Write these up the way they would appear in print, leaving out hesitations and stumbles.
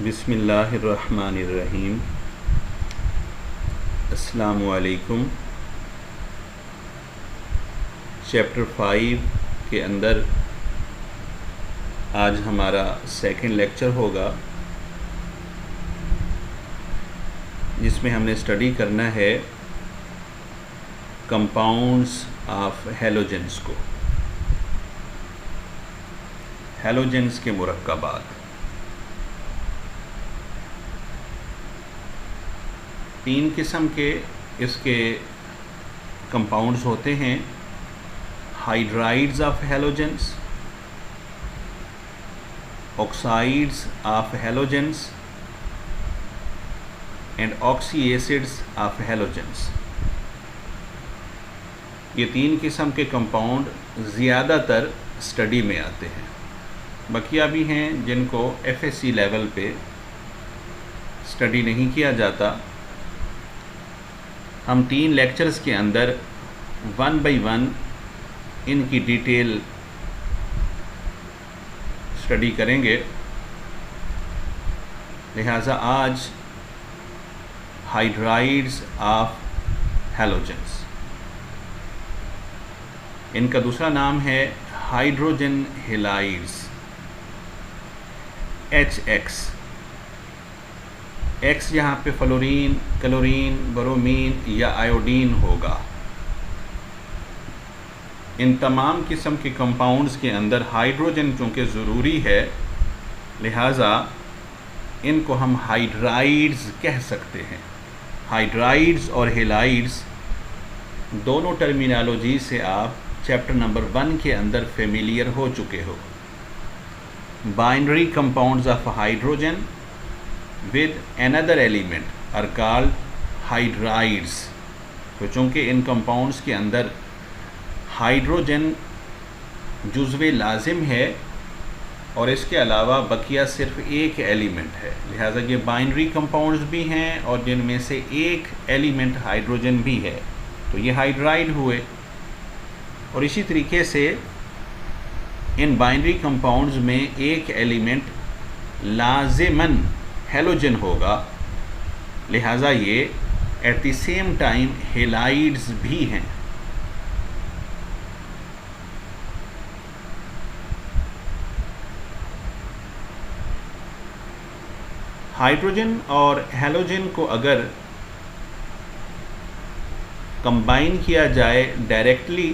बिस्मिल्लाहिर्रहमानिर्रहीम। अस्सलामुअलैकुम। चैप्टर 5 के अंदर आज हमारा सेकंड लेक्चर होगा, जिसमें हमने स्टडी करना है कंपाउंड्स ऑफ हैलोजेंस को, हैलोजेंस के मुरक्कबात। तीन किस्म के इसके कंपाउंड्स होते हैं: hydrides of halogens, oxides of halogens and oxy acids of halogens. ये तीन किस्म के कंपाउंड ज़्यादातर स्टडी में आते हैं। बकिया भी हैं जिनको एफएससी लेवल पे स्टडी नहीं किया जाता। हम तीन लेक्चर्स के अंदर वन बाय वन इनकी डिटेल स्टडी करेंगे। लिहाजा आज हाइड्राइड्स ऑफ हैलोजेंस, इनका दूसरा नाम है हाइड्रोजन हेलाइड्स, HX। X यहाँ पे फ्लोरीन, क्लोरीन, ब्रोमीन या आयोडीन होगा। इन तमाम किस्म के कंपाउंड्स के अंदर हाइड्रोजन चूँकि ज़रूरी है, लिहाजा इनको हम हाइड्राइड्स कह सकते हैं। हाइड्राइड्स और हेलाइड्स दोनों टर्मिनोलॉजी से आप चैप्टर नंबर 1 के अंदर फेमिलियर हो चुके हो। Binary compounds of hydrogen with another element are called hydrides। तो चूँकि इन कंपाउंड्स के अंदर हाइड्रोजन जुज़्वे लाजिम है और इसके अलावा बकिया सिर्फ एक एलिमेंट है, लिहाजा ये बाइनरी कंपाउंड्स भी हैं और जिनमें से एक एलिमेंट हाइड्रोजन भी है, तो ये हाइड्राइड हुए। और इसी तरीके से इन बाइनरी कंपाउंड्स में एक एलिमेंट लाजिमन हैलोजन होगा, लिहाजा ये at the same time halides भी हैं। हाइड्रोजन और हैलोजन को अगर कंबाइन किया जाए डायरेक्टली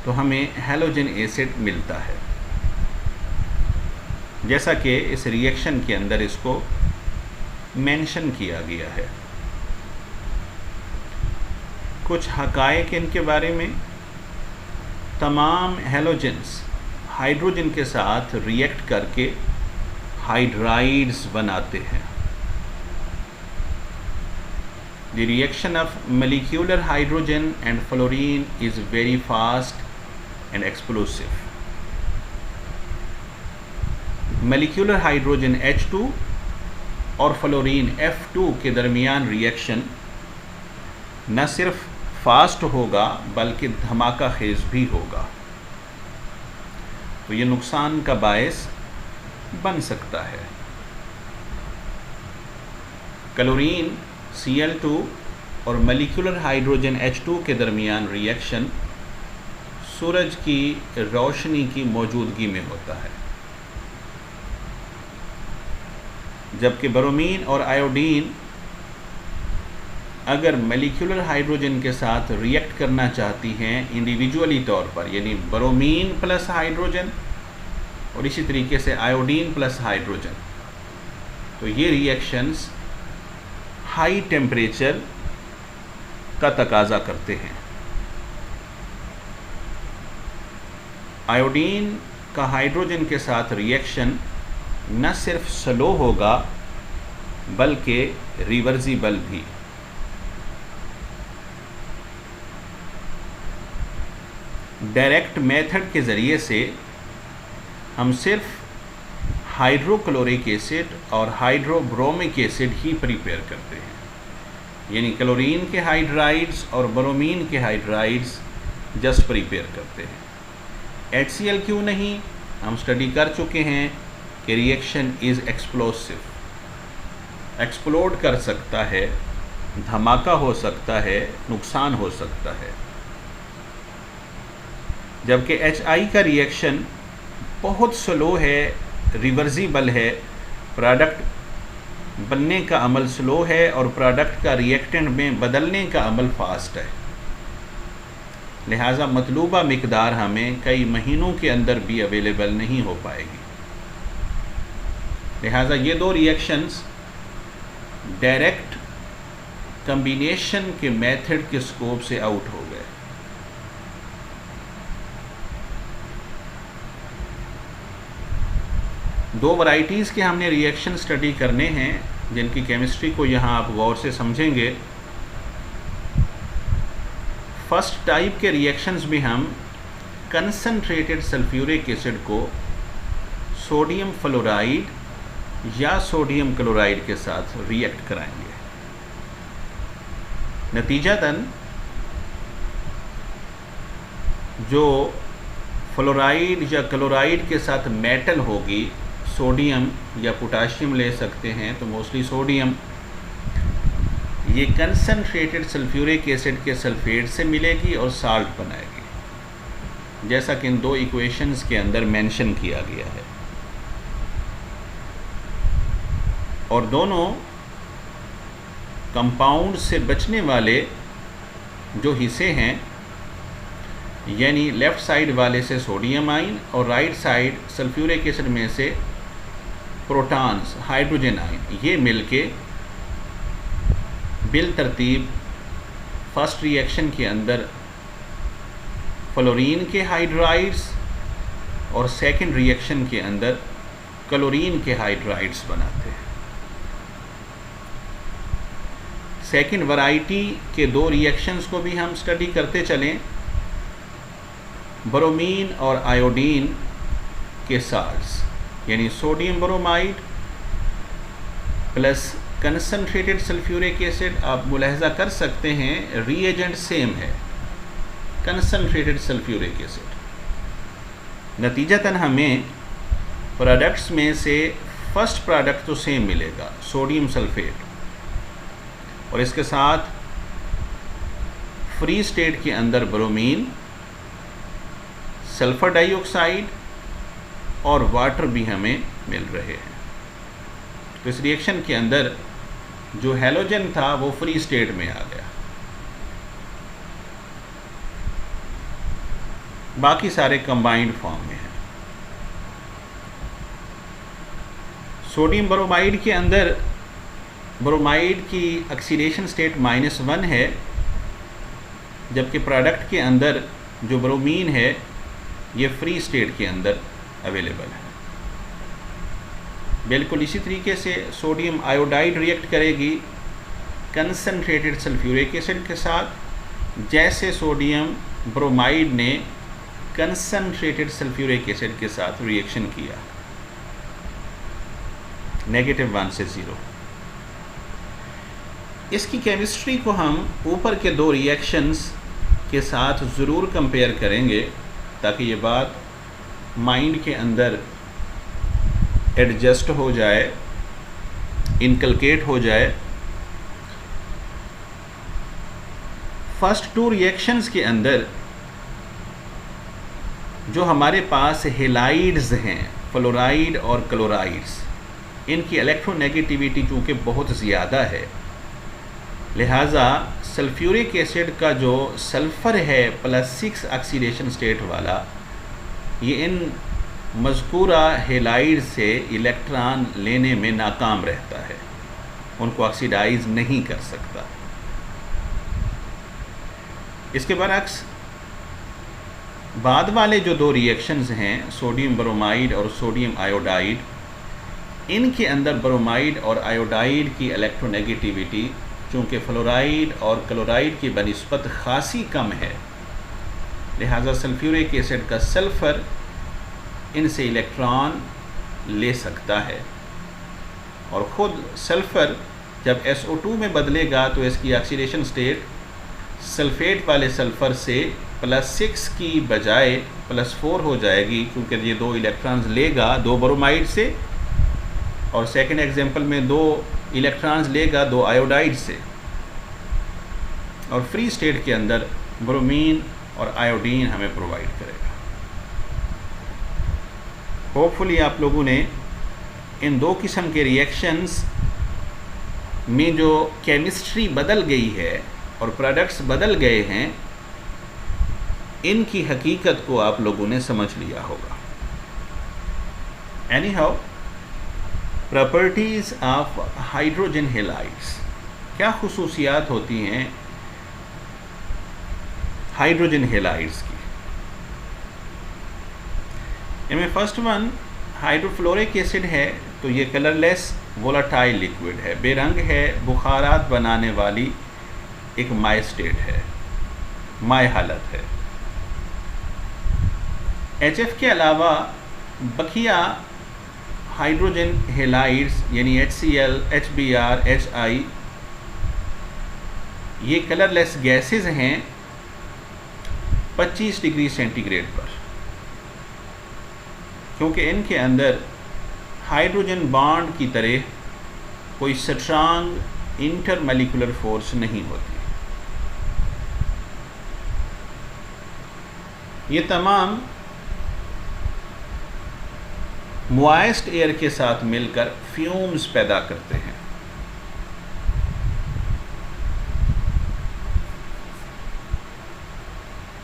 तो हमें हैलोजन एसिड मिलता है, जैसा कि इस रिएक्शन के अंदर इसको मेंशन किया गया है। कुछ हकायक इनके बारे में: तमाम हैलोजेंस हाइड्रोजन के साथ रिएक्ट करके हाइड्राइड्स बनाते हैं। The reaction of molecular hydrogen and fluorine is very fast and explosive. Molecular hydrogen H2 और फ्लोरीन F2 के दरमियान रिएक्शन न सिर्फ फास्ट होगा बल्कि धमाका खेज भी होगा, तो ये नुकसान का बायस बन सकता है। क्लोरीन Cl2 और मॉलिक्यूलर हाइड्रोजन H2 के दरमियान रिएक्शन सूरज की रोशनी की मौजूदगी में होता है, जबकि ब्रोमीन और आयोडीन अगर मॉलिक्यूलर हाइड्रोजन के साथ रिएक्ट करना चाहती हैं इंडिविजुअली तौर पर, यानी ब्रोमीन प्लस हाइड्रोजन और इसी तरीके से आयोडीन प्लस हाइड्रोजन, तो ये रिएक्शंस हाई टेम्परेचर का तकाजा करते हैं। आयोडीन का हाइड्रोजन के साथ रिएक्शन न सिर्फ स्लो होगा बल्कि रिवर्सिबल भी। डायरेक्ट मेथड के ज़रिए से हम सिर्फ हाइड्रोक्लोरिक एसिड और हाइड्रोब्रोमिक एसिड ही प्रिपेयर करते हैं, यानी क्लोरीन के हाइड्राइड्स और ब्रोमीन के हाइड्राइड्स जस्ट प्रिपेयर करते हैं। HCl क्यों नहीं, हम स्टडी कर चुके हैं कि रिएक्शन इज़ एक्सप्लोसिव। एक्सप्लोड कर सकता है, धमाका हो सकता है, नुकसान हो सकता है। जबकि HI का रिएक्शन बहुत स्लो है, रिवर्सिबल है, प्रोडक्ट बनने का अमल स्लो है और प्रोडक्ट का रिएक्टेंट में बदलने का अमल फास्ट है। लिहाजा मतलूबा मिकदार हमें कई महीनों के अंदर भी अवेलेबल नहीं हो पाएगी। लिहाजा ये दो रिएक्शंस डायरेक्ट कम्बिनेशन के मेथड के स्कोप से आउट हो गए। दो वैरायटीज़ के हमने रिएक्शन स्टडी करने हैं जिनकी केमिस्ट्री को यहाँ आप गौर से समझेंगे। फर्स्ट टाइप के रिएक्शंस में हम कंसनट्रेटेड सल्फ्यूरिक एसिड को सोडियम फ्लोराइड या सोडियम क्लोराइड के साथ रिएक्ट कराएंगे। नतीजतन जो फ्लोराइड या क्लोराइड के साथ मेटल होगी, सोडियम या पोटाशियम ले सकते हैं, तो मोस्टली सोडियम, ये कंसनट्रेटेड सल्फ्यूरिक एसिड के सल्फेट से मिलेगी और साल्ट बनाएगी, जैसा कि इन दो इक्वेशंस के अंदर मेंशन किया गया है। और दोनों कंपाउंड से बचने वाले जो हिस्से हैं, यानी लेफ़्ट साइड वाले से सोडियम आयन और राइट साइड सल्फ्यूरिक एसिड में से प्रोटॉन्स हाइड्रोजन आयन, ये मिलके बिल तरतीब फर्स्ट रिएक्शन के अंदर फ्लोरीन के हाइड्राइड्स और सेकंड रिएक्शन के अंदर क्लोरीन के हाइड्राइड्स बनाते हैं। सेकंड वैरायटी के दो रिएक्शंस को भी हम स्टडी करते चलें। ब्रोमीन और आयोडीन के साल्ट्स, यानी sodium bromide plus concentrated sulphuric acid, आप मुलाहजा कर सकते हैं रिएजेंट सेम है, कंसनट्रेटेड सल्फ्यूरिक एसिड। नतीजतन हमें प्रोडक्ट्स में से फर्स्ट प्रोडक्ट तो सेम मिलेगा, सोडियम सल्फेट, और इसके साथ फ्री स्टेट के अंदर ब्रोमीन, सल्फर डाइऑक्साइड और वाटर भी हमें मिल रहे हैं। तो इस रिएक्शन के अंदर जो हैलोजन था वो फ्री स्टेट में आ गया, बाकी सारे कंबाइंड फॉर्म में हैं। सोडियम ब्रोमाइड के अंदर ब्रोमाइड की ऑक्सीडेशन स्टेट -1 है, जबकि प्रोडक्ट के अंदर जो ब्रोमीन है ये फ्री स्टेट के अंदर अवेलेबल है। बिल्कुल इसी तरीके से सोडियम आयोडाइड रिएक्ट करेगी कंसनट्रेटेड सल्फ्यूरिक एसिड के साथ, जैसे सोडियम ब्रोमाइड ने कंसनट्रेटेड सल्फ्यूरिक एसिड के साथ रिएक्शन किया, -1 से 0। इसकी केमिस्ट्री को हम ऊपर के दो रिएक्शंस के साथ ज़रूर कंपेयर करेंगे ताकि ये बात माइंड के अंदर एडजस्ट हो जाए, इनकलकेट हो जाए। फर्स्ट टू रिएक्शंस के अंदर जो हमारे पास हेलाइड्स हैं, फ्लोराइड और क्लोराइड्स, इनकी इलेक्ट्रोनेगेटिविटी चूँकि बहुत ज़्यादा है, लिहाजा सल्फ्यूरिक एसिड का जो सल्फ़र है +6 ऑक्सीडेशन स्टेट वाला, ये इन मज़कूरा हेलाइड से इलेक्ट्रॉन लेने में नाकाम रहता है, उनको ऑक्सीडाइज नहीं कर सकता। इसके बरअक्स बाद वाले जो दो रिएक्शंस हैं, सोडियम ब्रोमाइड और सोडियम आयोडाइड, इनके अंदर ब्रोमाइड और आयोडाइड की इलेक्ट्रोनेगेटिविटी चूँकि फ्लोराइड और क्लोराइड की बनिस्बत खासी कम है, लिहाजा सल्फ्यूरिक एसिड का सल्फ़र इनसे इलेक्ट्रॉन ले सकता है, और ख़ुद सल्फ़र जब SO2 में बदलेगा तो इसकी ऑक्सीडेशन स्टेट सल्फ़ेट वाले सल्फ़र से +6 की बजाय +4 हो जाएगी, क्योंकि ये दो इलेक्ट्रॉन्स लेगा दो ब्रोमाइड से और सेकंड एग्जांपल में 2 इलेक्ट्रॉन्स लेगा 2 आयोडाइड से, और फ्री स्टेट के अंदर ब्रोमीन और आयोडीन हमें प्रोवाइड करेगा। होपफुली आप लोगों ने इन 2 किस्म के रिएक्शंस में जो केमिस्ट्री बदल गई है और प्रोडक्ट्स बदल गए हैं, इनकी हकीकत को आप लोगों ने समझ लिया होगा। Any how, properties of hydrogen halides, क्या खुसूसियात होती हैं हाइड्रोजन हैलाइड्स की। इनमें फर्स्ट वन हाइड्रोफ्लोरिक एसिड है, तो ये कलरलेस वोलाटाइल लिक्विड है, बेरंग है, बुखारात बनाने वाली एक माय स्टेट है, माय हालत है। HF के अलावा बकिया हाइड्रोजन हैलाइड्स यानी HCl, HBr, HI, ये कलरलेस गैसेस हैं 25 डिग्री सेंटीग्रेड पर, क्योंकि इनके अंदर हाइड्रोजन बॉन्ड की तरह कोई स्ट्रांग इंटरमॉलिक्यूलर फोर्स नहीं होती। ये तमाम मॉइस्ट एयर के साथ मिलकर फ्यूम्स पैदा करते हैं।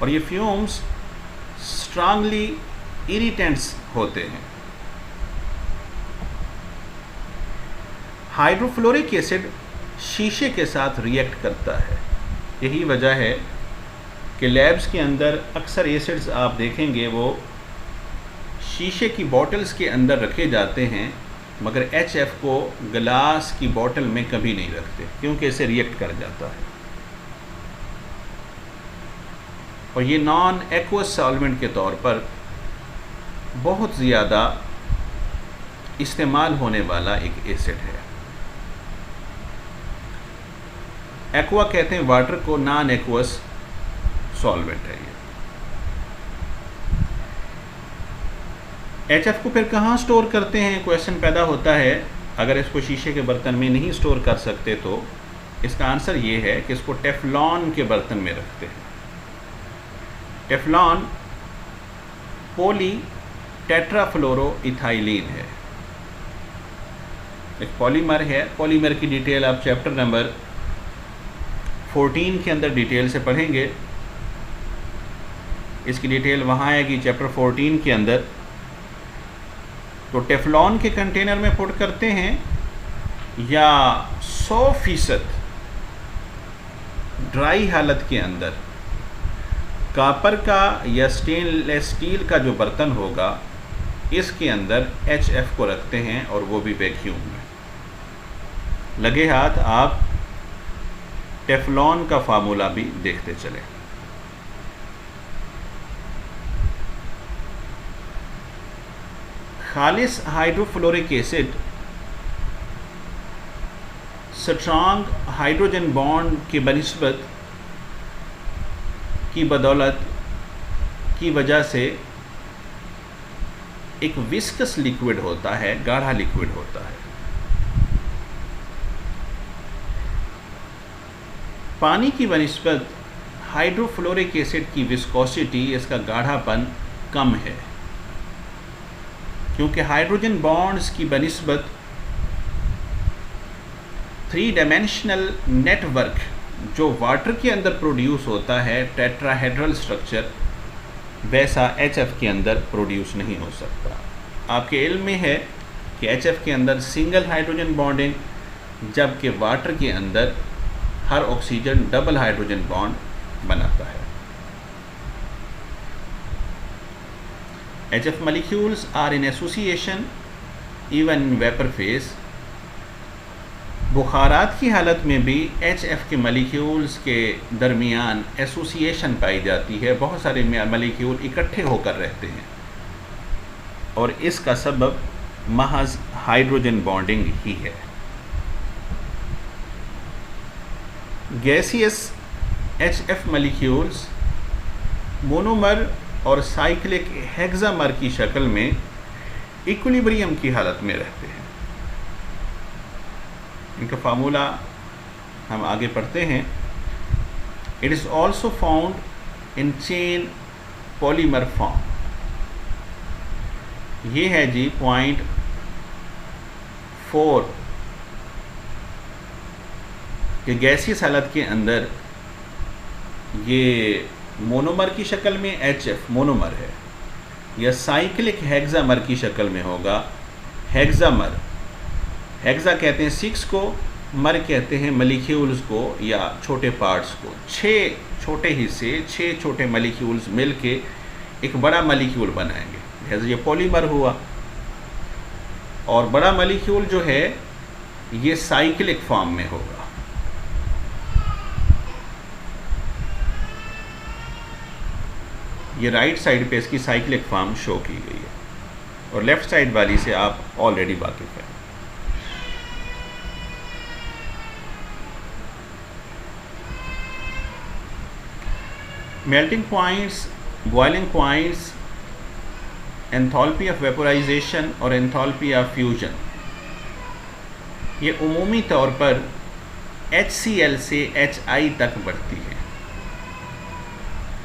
और ये फ्यूम्स स्ट्रांगली इरिटेंट्स होते हैं। हाइड्रोफ्लोरिक एसिड शीशे के साथ रिएक्ट करता है। यही वजह है कि लैब्स के अंदर अक्सर एसिड्स आप देखेंगे वो शीशे की बॉटल्स के अंदर रखे जाते हैं, मगर HF को गिलास की बोतल में कभी नहीं रखते, क्योंकि इसे रिएक्ट कर जाता है। और ये नॉन एक्वस सॉल्वेंट के तौर पर बहुत ज़्यादा इस्तेमाल होने वाला एक एसिड है। एक्वा कहते हैं वाटर को, नॉन एक्वस सॉल्वेंट है ये। HF को फिर कहाँ स्टोर करते हैं, क्वेश्चन पैदा होता है। अगर इसको शीशे के बर्तन में नहीं स्टोर कर सकते तो इसका आंसर ये है कि इसको टेफ्लॉन के बर्तन में रखते हैं। टेफ्लॉन पॉली टेट्राफ्लोरोइथाइलीन है, एक पॉलीमर है। पॉलीमर की डिटेल आप चैप्टर नंबर 14 के अंदर डिटेल से पढ़ेंगे। इसकी डिटेल वहाँ आएगी चैप्टर 14 के अंदर। तो टेफ्लॉन के कंटेनर में पुट करते हैं या 100% ड्राई हालत के अंदर कॉपर का या स्टेनलेस स्टील का जो बर्तन होगा इसके अंदर HF को रखते हैं, और वो भी वैक्यूम में। लगे हाथ आप टेफ्लॉन का फार्मूला भी देखते चले। खालिस hydrofluoric acid strong hydrogen bond के बनिस्बत की बदौलत की वजह से एक विस्कस लिक्विड होता है, गाढ़ा लिक्विड होता है। पानी की बनिस्बत हाइड्रोफ्लोरिक एसिड की विस्कोसिटी, इसका गाढ़ापन कम है, क्योंकि हाइड्रोजन बॉन्ड्स की बनिस्बत 3 डायमेंशनल नेटवर्क जो वाटर के अंदर प्रोड्यूस होता है, टेट्राहेड्रल स्ट्रक्चर, वैसा HF के अंदर प्रोड्यूस नहीं हो सकता। आपके इल्म में है कि HF के अंदर सिंगल हाइड्रोजन बॉन्डिंग, जबकि वाटर के अंदर हर ऑक्सीजन डबल हाइड्रोजन बॉन्ड बनाता है। HF molecules are in association even in vapor phase। बुखारात की हालत में भी HF के मॉलिक्यूल्स के दरमियान एसोसिएशन पाई जाती है। बहुत सारे मॉलिक्यूल इकट्ठे होकर रहते हैं, और इसका सबब महज हाइड्रोजन बॉन्डिंग ही है। गैसियस HF मॉलिक्यूल्स मोनोमर और साइक्लिक हेक्सामर की शक्ल में इक्विलिब्रियम की हालत में रहते हैं। इनका फार्मूला हम आगे पढ़ते हैं। It is also found in chain polymer form. ये है जी पॉइंट 4 कि गैसियस हालत के अंदर ये मोनोमर की शक्ल में HF मोनोमर है, या साइक्लिक हेक्सामर की शक्ल में होगा हेक्सामर। हेक्सा कहते हैं 6 को, मर कहते हैं मलिक्यूल्स को या छोटे पार्ट्स को। 6 छोटे हिस्से, 6 छोटे मलिक्यूल्स मिलके एक बड़ा मलिक्यूल बनाएंगे, जैसे ये पॉलीमर हुआ। और बड़ा मलिक्यूल जो है ये साइक्लिक फॉर्म में होगा। ये राइट साइड पे इसकी साइक्लिक फॉर्म शो की गई है, और लेफ्ट साइड वाली से आप ऑलरेडी वाकिफ हैं। Melting points, boiling points, enthalpy of vaporisation और एंथैल्पी ऑफ फ्यूजन, ये उमूमी तौर पर HCl से HI तक बढ़ती है,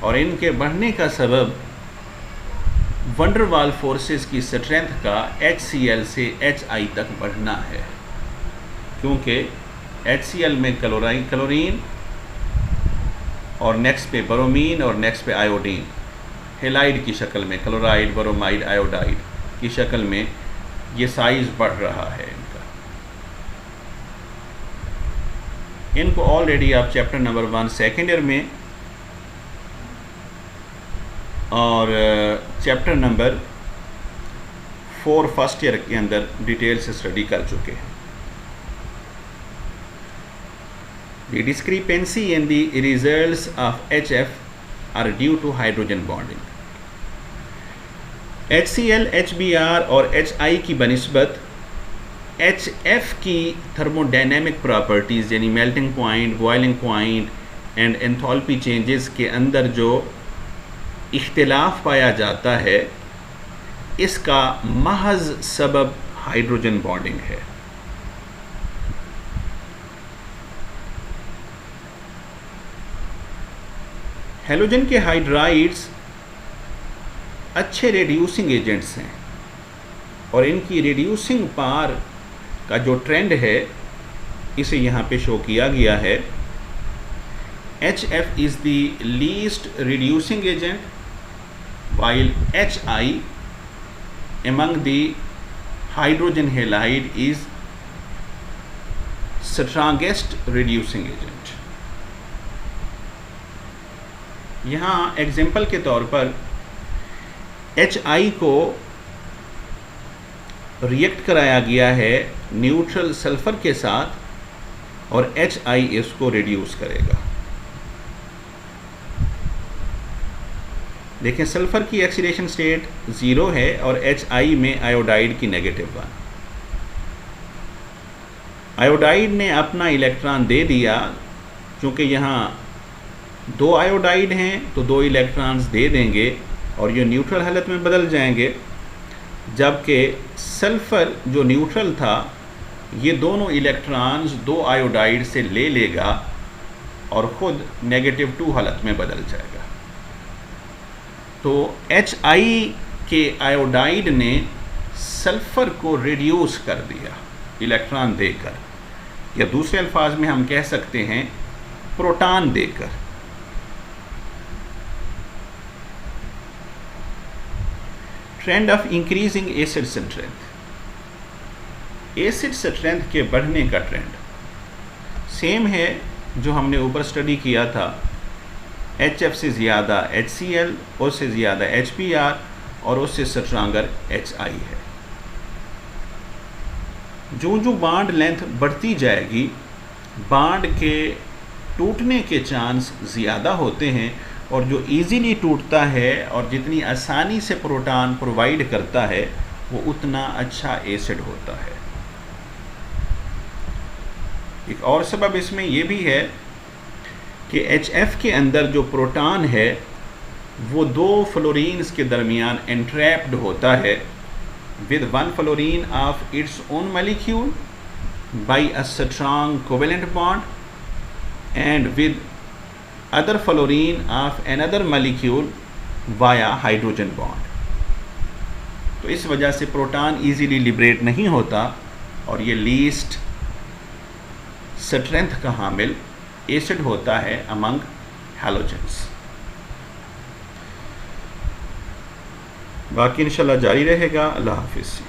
और इनके बढ़ने का सबब वंडर वाल फोर्सेस की स्ट्रेंथ का HCl से HI तक बढ़ना है, क्योंकि HCl में क्लोरीन और नेक्स्ट पे ब्रोमीन और नेक्स्ट पे आयोडीन, हेलाइड की शक्ल में, क्लोराइड, ब्रोमाइड, आयोडाइड की शक्ल में ये साइज बढ़ रहा है इनका। इनको ऑलरेडी आप चैप्टर नंबर 1 सेकेंड ईयर में और चैप्टर नंबर 4 फर्स्ट ईयर के अंदर डिटेल से स्टडी कर चुके हैं। The discrepancy in the results of HF are due to hydrogen bonding. HCl, HBr और HI की बनिस्बत HF की थर्मोडायनेमिक प्रॉपर्टीज़ यानी melting point, boiling point and enthalpy changes के अंदर जो इख्तिलाफ पाया जाता है, इसका महज सबब हाइड्रोजन बॉन्डिंग है। हैलोजन के हाइड्राइड्स अच्छे रेड्यूसिंग एजेंट्स हैं, और इनकी रेड्यूसिंग पावर का जो ट्रेंड है इसे यहाँ पे शो किया गया है। HF is the least reducing agent, while HI among the hydrogen halide is strongest reducing agent. यहाँ एग्जाम्पल के तौर पर HI को रिएक्ट कराया गया है न्यूट्रल सल्फर के साथ, और HI इसको रिड्यूस करेगा। देखें, सल्फर की ऑक्सीडेशन स्टेट 0 है और HI में आयोडाइड की -1। आयोडाइड ने अपना इलेक्ट्रॉन दे दिया, क्योंकि यहाँ 2 आयोडाइड हैं तो 2 इलेक्ट्रॉन्स दे देंगे और ये न्यूट्रल हालत में बदल जाएंगे, जबकि सल्फ़र जो न्यूट्रल था ये दोनों इलेक्ट्रॉन्स 2 आयोडाइड से ले लेगा और ख़ुद -2 हालत में बदल जाएगा। तो HI के आयोडाइड ने सल्फ़र को रिड्यूस कर दिया इलेक्ट्रॉन देकर, या दूसरे अल्फाज में हम कह सकते हैं प्रोटॉन देकर। Trend of increasing acid strength, acid strength के बढ़ने का ट्रेंड सेम है जो हमने ऊपर स्टडी किया था। HF से ज़्यादा HCl, उससे ज़्यादा HBr और उससे स्ट्रॉन्गर HI है। जो जो बॉन्ड लेंथ बढ़ती जाएगी, बॉन्ड के टूटने के चांस ज़्यादा होते हैं, और जो इजीली टूटता है और जितनी आसानी से प्रोटॉन प्रोवाइड करता है वो उतना अच्छा एसिड होता है। एक और सबब इसमें ये भी है कि HF के अंदर जो प्रोटॉन है वो 2 फ्लोरीन्स के दरमियान एंट्रैप्ड होता है with 1 fluorine of its own molecule by a strong covalent bond and with other fluorine of another molecule via hydrogen bond। तो इस वजह से प्रोटॉन इजीली लिबरेट नहीं होता और ये लीस्ट स्ट्रेंथ का हामिल एसिड होता है अमंग हैलोजेंस। बाकी इंशाल्लाह जारी रहेगा। अल्लाह हाफिज़।